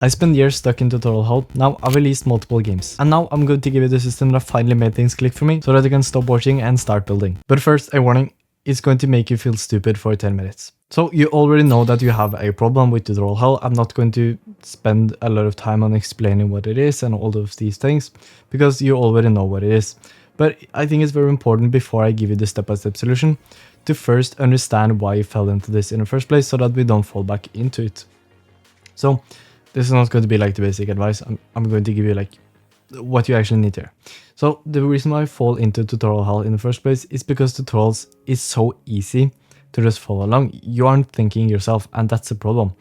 I spent years stuck in tutorial hell. Now I've released multiple games. And now I'm going to give you the system that finally made things click for me so that you can stop watching and start building. But first, a warning, it's going to make you feel stupid for 10 minutes. So you already know that you have a problem with tutorial hell. I'm not going to spend a lot of time on explaining what it is and all of these things because you already know what it is. But I think it's very important before I give you the step-by-step solution to first understand why you fell into this in the first place so that we don't fall back into it. So this is not going to be like the basic advice. I'm going to give you like what you actually need here. So the reason why I fall into tutorial hell in the first place is because tutorials is so easy to just follow along. You aren't thinking yourself, and that's a problem.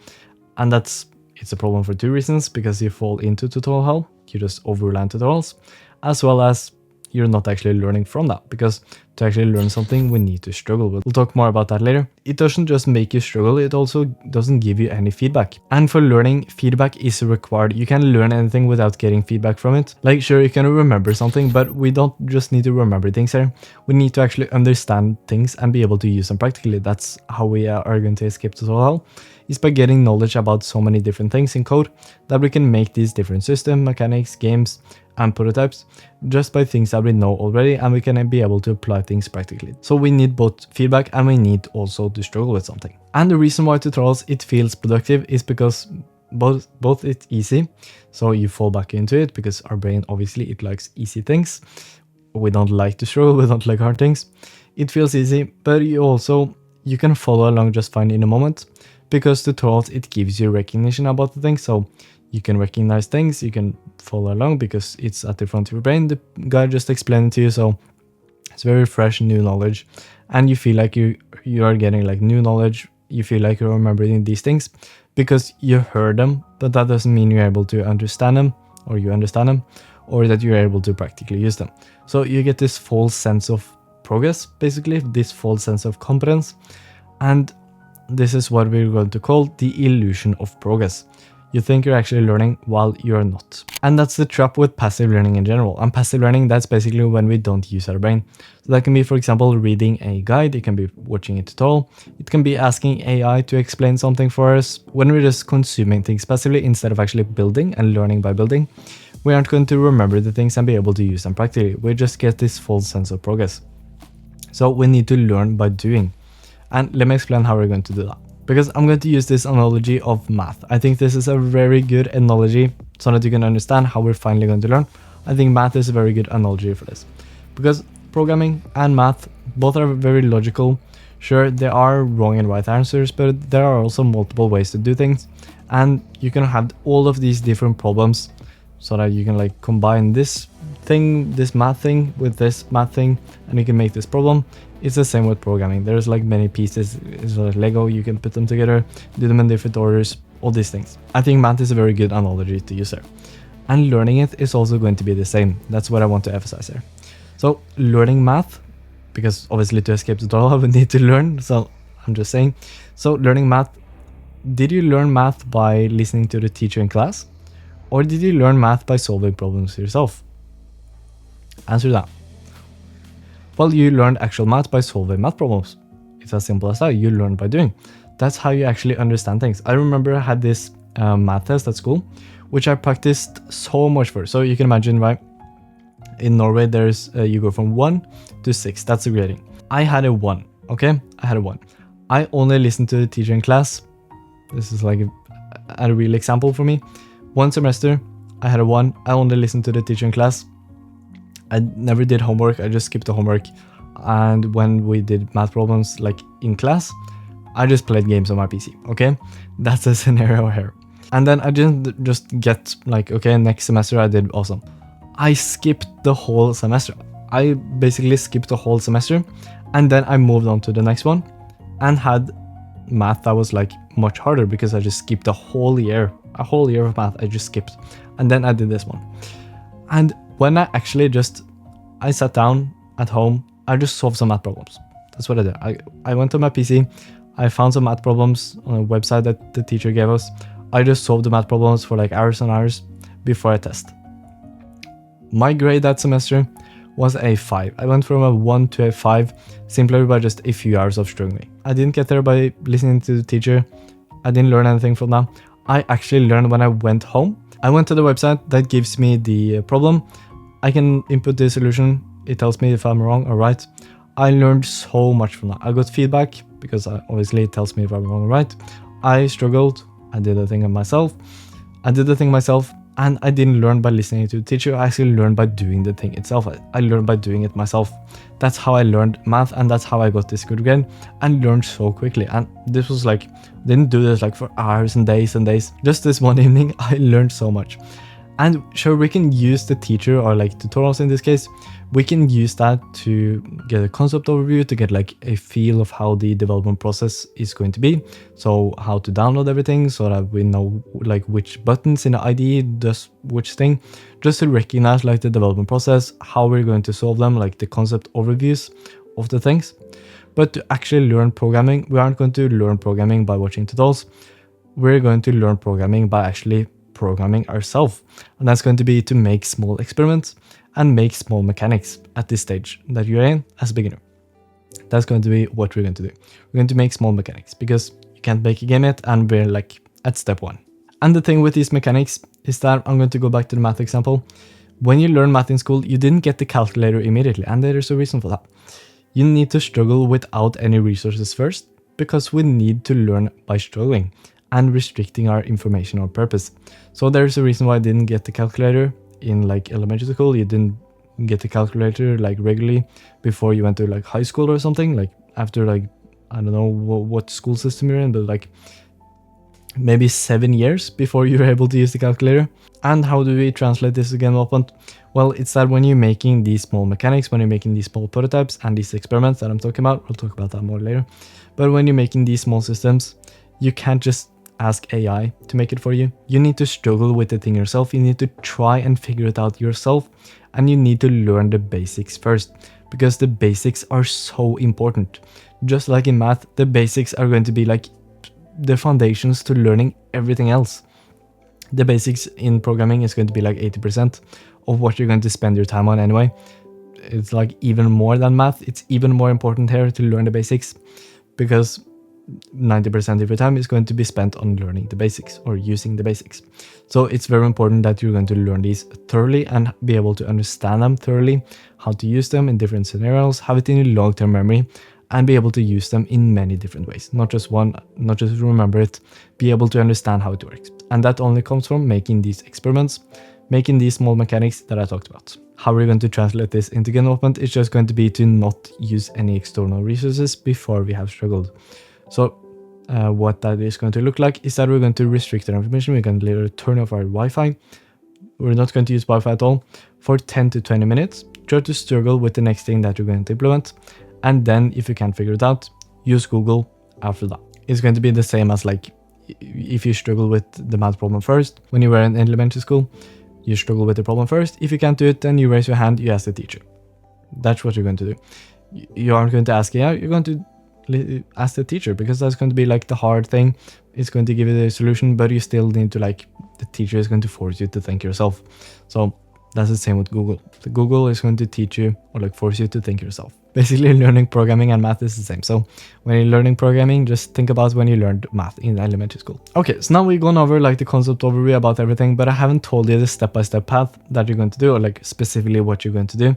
And it's a problem for two reasons, because you fall into tutorial hell, you just overland tutorials, as well as you're not actually learning from that, because to actually learn something, we need to struggle with. We'll talk more about that later. It doesn't just make you struggle, it also doesn't give you any feedback. And for learning, feedback is required. You can learn anything without getting feedback from it. Like, sure, you can remember something, but we don't just need to remember things here. We need to actually understand things and be able to use them practically. That's how we are going to escape tutorial hell, is by getting knowledge about so many different things in code that we can make these different system, mechanics, games, and prototypes just by things that we know already, and we can be able to apply things practically. So we need both feedback and we need also to struggle with something. And the reason why tutorials it feels productive is because both it's easy, so you fall back into it because our brain obviously it likes easy things. We don't like to struggle, we don't like hard things. It feels easy, but you can follow along just fine in a moment because tutorials it gives you recognition about the things. So you can recognize things, you can follow along because it's at the front of your brain. The guy just explained it to you, so it's very fresh, new knowledge, and you feel like you are getting like new knowledge. You feel like you're remembering these things because you heard them, but that doesn't mean you're able to understand them, or you understand them, or that you're able to practically use them. So you get this false sense of progress, basically, this false sense of competence, and this is what we're going to call the illusion of progress. You think you're actually learning while you're not. And that's the trap with passive learning in general. And passive learning, that's basically when we don't use our brain. So that can be, for example, reading a guide, it can be watching a tutorial, it can be asking AI to explain something for us. When we're just consuming things passively instead of actually building and learning by building, we aren't going to remember the things and be able to use them practically. We just get this false sense of progress. So we need to learn by doing. And let me explain how we're going to do that. Because I'm going to use this analogy of math. I think this is a very good analogy so that you can understand how we're finally going to learn. I think math is a very good analogy for this. Because programming and math, both are very logical. Sure, there are wrong and right answers, but there are also multiple ways to do things. And you can have all of these different problems so that you can like combine this thing, this math thing with this math thing, and you can make this problem. It's the same with programming. There's like many pieces, it's like Lego, you can put them together, do them in different orders, all these things. I think math is a very good analogy to use there. And learning it is also going to be the same. That's what I want to emphasize here. So learning math, because obviously to escape tutorial we need to learn, so I'm just saying. So learning math, did you learn math by listening to the teacher in class? Or did you learn math by solving problems yourself? Answer that. Well, you learned actual math by solving math problems. It's as simple as that. You learn by doing. That's how you actually understand things. I remember I had this math test at school, which I practiced so much for. So you can imagine, right? In Norway, there's you go from 1 to 6. That's the grading. I had a 1. Okay, I had a 1. I only listened to the teacher in class. This is like a real example for me. One semester, I had a 1. I only listened to the teacher in class. I never did homework, I just skipped the homework. And when we did math problems like in class, I just played games on my PC, okay? That's the scenario here. And then I didn't just get like, okay, next semester I did awesome. I skipped the whole semester. I basically skipped the whole semester, and then I moved on to the next one and had math that was like much harder because I just skipped a whole year of math I just skipped. And then I did this one. And when I sat down at home, I just solved some math problems. That's what I did. I went to my PC, I found some math problems on a website that the teacher gave us. I just solved the math problems for like hours and hours before I test. My grade that semester was a 5. I went from a 1 to a 5 simply by just a few hours of struggling. I didn't get there by listening to the teacher. I didn't learn anything from that. I actually learned when I went home. I went to the website that gives me the problem. I can input the solution. It tells me if I'm wrong or right. I learned so much from that. I got feedback because obviously it tells me if I'm wrong or right. I struggled. I did the thing myself. And I didn't learn by listening to the teacher. I actually learned by doing the thing itself. I learned by doing it myself. That's how I learned math, and that's how I got this good grade and learned so quickly. And this was like, didn't do this like for hours and days and days. Just this one evening, I learned so much. And sure, we can use the teacher or like tutorials in this case. We can use that to get a concept overview, to get like a feel of how the development process is going to be. So how to download everything so that we know like which buttons in the IDE does which thing, just to recognize like the development process, how we're going to solve them, like the concept overviews of the things. But to actually learn programming, we aren't going to learn programming by watching tutorials. We're going to learn programming by actually programming ourselves, and that's going to be to make small experiments and make small mechanics at this stage that you're in as a beginner. That's going to be what we're going to do. We're going to make small mechanics because you can't make a game yet, and we're like at step 1. And the thing with these mechanics is that I'm going to go back to the math example. When you learn math in school, you didn't get the calculator immediately, and there is a reason for that. You need to struggle without any resources first, because we need to learn by struggling and restricting our information on purpose. So there's a reason why I didn't get the calculator in like elementary school. You didn't get the calculator like regularly before you went to like high school or something, like after like, I don't know what school system you're in, but like maybe 7 years before you're able to use the calculator. And how do we translate this again, Development? Well, it's that when you're making these small mechanics, when you're making these small prototypes and these experiments that I'm talking about, we'll talk about that more later. But when you're making these small systems, you can't just ask AI to make it for you. You need to struggle with the thing yourself. You need to try and figure it out yourself. And you need to learn the basics first, because the basics are so important. Just like in math, the basics are going to be like the foundations to learning everything else. The basics in programming is going to be like 80% of what you're going to spend your time on anyway. It's like even more than math. It's even more important here to learn the basics, because 90% of your time is going to be spent on learning the basics or using the basics. So it's very important that you're going to learn these thoroughly and be able to understand them thoroughly, how to use them in different scenarios, have it in your long-term memory, and be able to use them in many different ways. Not just one, not just remember it, be able to understand how it works. And that only comes from making these experiments, making these small mechanics that I talked about. How we're going to translate this into game development is just going to be to not use any external resources before we have struggled. So what that is going to look like is that we're going to restrict our information. We're going to literally turn off our Wi-Fi. We're not going to use Wi-Fi at all for 10 to 20 minutes. Try to struggle with the next thing that you're going to implement. And then if you can't figure it out, use Google after that. It's going to be the same as like if you struggle with the math problem first. When you were in elementary school, you struggle with the problem first. If you can't do it, then you raise your hand, you ask the teacher. That's what you're going to do. You aren't going to ask AI, you're going to ask the teacher, because that's going to be like the hard thing. It's going to give you the solution, but you still need to like, the teacher is going to force you to think yourself. So that's the same with Google. The Google is going to teach you or like force you to think yourself. Basically, learning programming and math is the same. So when you're learning programming, just think about when you learned math in elementary school. Okay, so now we've gone over like the concept overview about everything, but I haven't told you the step-by-step path that you're going to do, or like specifically what you're going to do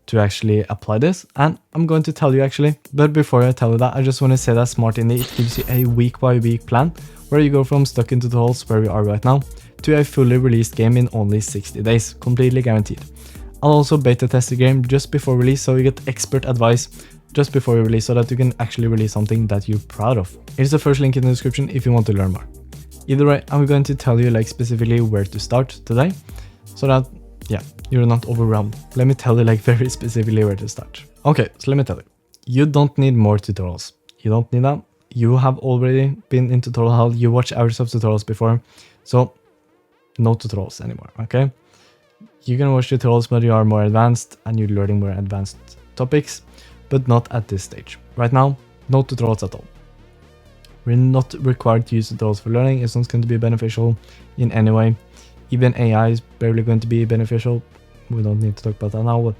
to actually apply this. And I'm going to tell you actually, but before I tell you that, I just want to say that Smartindie, it gives you a week-by-week plan where you go from stuck in tutorials where we are right now to a fully released game in only 60 days, completely guaranteed. I'll also beta test the game just before release, so you get expert advice just before you release, so that you can actually release something that you're proud of. Here's the first link in the description if you want to learn more. Either way, I'm going to tell you like specifically where to start today, so that, yeah, you're not overwhelmed. Let me tell you like very specifically where to start. Okay, so let me tell you. You don't need more tutorials. You don't need that. You have already been in tutorial hell. You watch hours of tutorials before, so no tutorials anymore, okay? You can watch tutorials when you are more advanced and you're learning more advanced topics, but not at this stage. Right now, no tutorials at all. We're not required to use tutorials for learning. It's not going to be beneficial in any way. Even AI is barely going to be beneficial. We don't need to talk about that now,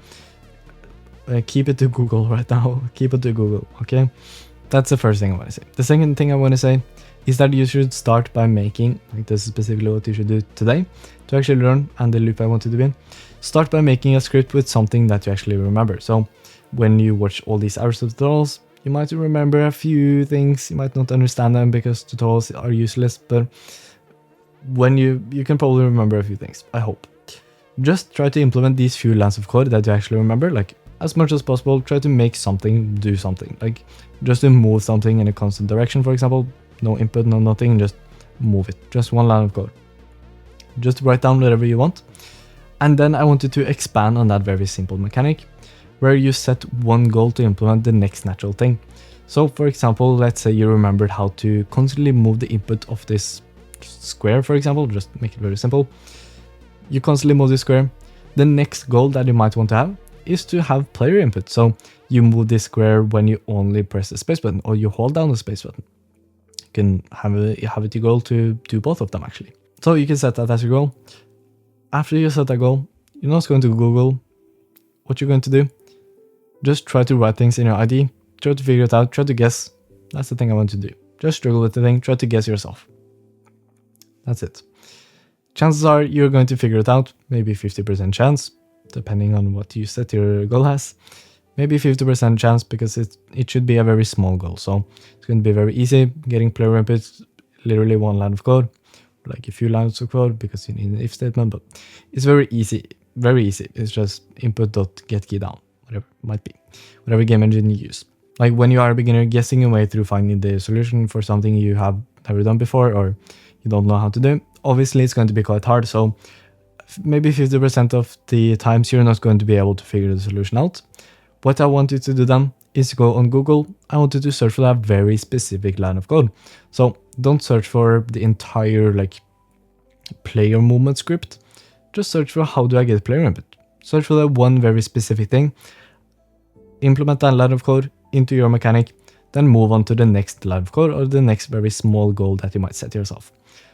but keep it to Google right now. Keep it to Google, okay? That's the first thing I want to say. The second thing I want to say is that you should start by making, like this is specifically what you should do today to actually learn, and the loop I want to do in, start by making a script with something that you actually remember. So when you watch all these hours of tutorials, you might remember a few things, you might not understand them because tutorials are useless, but when you can probably remember a few things, I hope. Just try to implement these few lines of code that you actually remember, like as much as possible. Try to make something do something, like just to move something in a constant direction, for example. No input, no nothing, just move it. Just one line of code. Just write down whatever you want. And then I wanted to expand on that very simple mechanic where you set one goal to implement the next natural thing. So for example, let's say you remembered how to constantly move the input of this square, for example, just make it very simple. You constantly move the square. The next goal that you might want to have is to have player input. So you move this square when you only press the space button or you hold down the space button. You can have it your goal to do both of them actually. So you can set that as your goal. After you set that goal, you're not going to Google what you're going to do. Just try to write things in your ID. Try to figure it out. Try to guess. That's the thing I want to do. Just struggle with the thing. Try to guess yourself. That's it. Chances are you're going to figure it out. Maybe 50% chance, depending on what you set your goal as. Maybe 50% chance because it should be a very small goal. So it's going to be very easy. Getting player input, literally one line of code, like a few lines of code because you need an if statement, but it's very easy. Very easy. It's just input.getKeyDown, whatever it might be, whatever game engine you use. Like when you are a beginner, guessing your way through finding the solution for something you have never done before or you don't know how to do, obviously it's going to be quite hard. So maybe 50% of the times you're not going to be able to figure the solution out. What I want you to do then is go on Google. I want you to search for that very specific line of code. So don't search for the entire like player movement script. Just search for how do I get player input. Search for that one very specific thing. Implement that line of code into your mechanic. Then move on to the next line of code or the next very small goal that you might set yourself.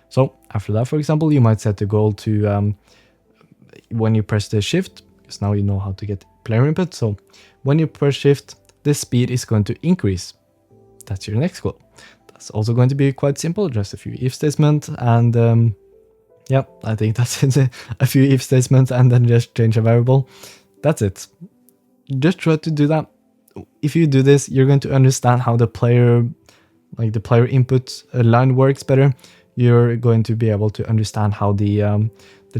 So after that, for example, you might set the goal to when you press the shift, because now you know how to get player input. So when you press shift, the speed is going to increase. That's your next goal. That's also going to be quite simple, just a few if statements and yeah, I think that's it. A few if statements and then just change a variable. That's it. Just try to do that. If you do this, you're going to understand how the player input line works better. You're going to be able to understand how the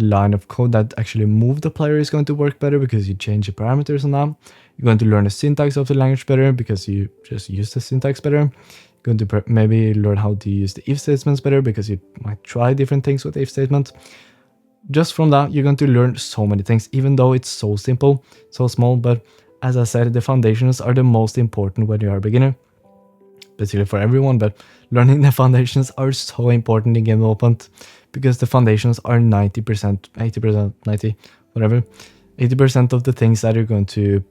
line of code that actually move the player is going to work better because you change the parameters on that. You're going to learn the syntax of the language better because you just use the syntax better. You're going to maybe learn how to use the if statements better because you might try different things with the if statement. Just from that, you're going to learn so many things, even though it's so simple, so small. But as I said, the foundations are the most important when you are a beginner. Basically for everyone, but learning the foundations are so important in game development because the foundations are 90%, 80%, 90, whatever, 80% of the things that you're going to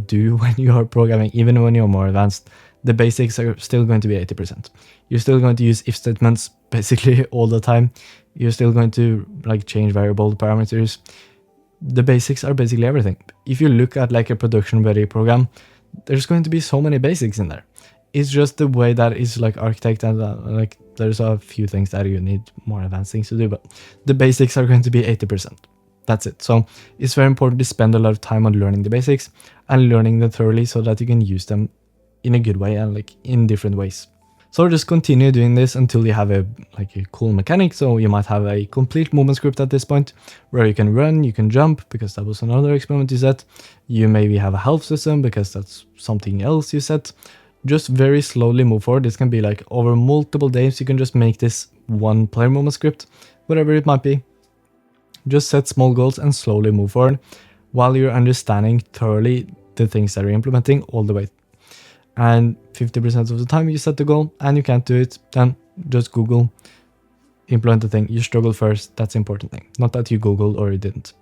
do when you are programming, even when you're more advanced. The basics are still going to be 80%. You're still going to use if statements basically all the time. You're still going to like change variable parameters. The basics are basically everything. If you look at like a production ready program, there's going to be so many basics in there. It's just the way that it's like architect and like there's a few things that you need more advanced things to do, but the basics are going to be 80%. That's it. So it's very important to spend a lot of time on learning the basics and learning them thoroughly so that you can use them in a good way and like in different ways. So just continue doing this until you have a cool mechanic. So you might have a complete movement script at this point where you can run, you can jump because that was another experiment you set. You maybe have a health system because that's something else you set. Just very slowly move forward. This can be like over multiple days. You can just make this one player movement script, whatever it might be. Just set small goals and slowly move forward while you're understanding thoroughly the things that you're implementing all the way. And 50% of the time you set the goal and you can't do it, then just Google, implement the thing. You struggle first. That's the important thing. Not that you Googled or you didn't.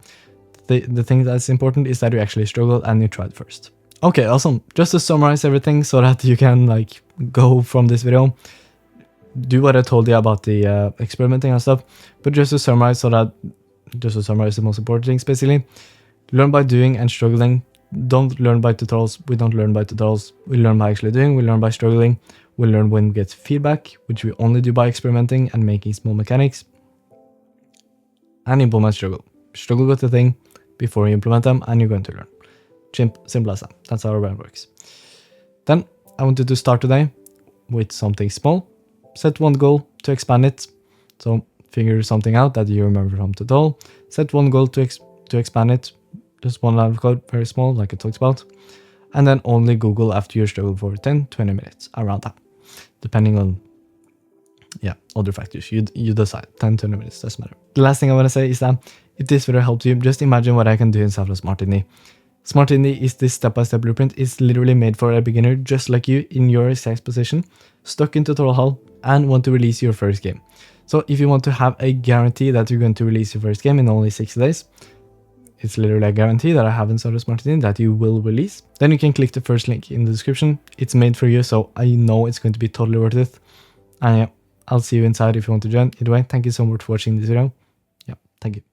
The thing that's important is that you actually struggled and you tried first. Okay, awesome. Just to summarize everything so that you can like go from this video, do what I told you about the experimenting and stuff, but just to summarize the most important things basically, learn by doing and struggling. don't learn by tutorials. We don't learn by tutorials. We learn by actually doing. We learn by struggling. We learn when we get feedback, which we only do by experimenting and making small mechanics. And implement struggle. Struggle with the thing before you implement them, and you're going to learn. Simple as that. That's how our brain works. Then I wanted to start today with something small. Set one goal to expand it. So figure something out that you remember from tutorial. Set one goal to expand it. Just one line of code, very small, like I talked about. And then only Google after you struggle for 10-20 minutes, around that. Depending on, other factors. You decide, 10-20 minutes, doesn't matter. The last thing I want to say is that if this video helped you, just imagine what I can do inside of Smartini. Smartini is this step-by-step blueprint. It's literally made for a beginner just like you in your exact position, stuck in tutorial hell, and want to release your first game. So if you want to have a guarantee that you're going to release your first game in only 60 days, it's literally a guarantee that I have inside of Smartini that you will release, then you can click the first link in the description. It's made for you, so I know it's going to be totally worth it. And I'll see you inside if you want to join. Either way, thank you so much for watching this video. Thank you.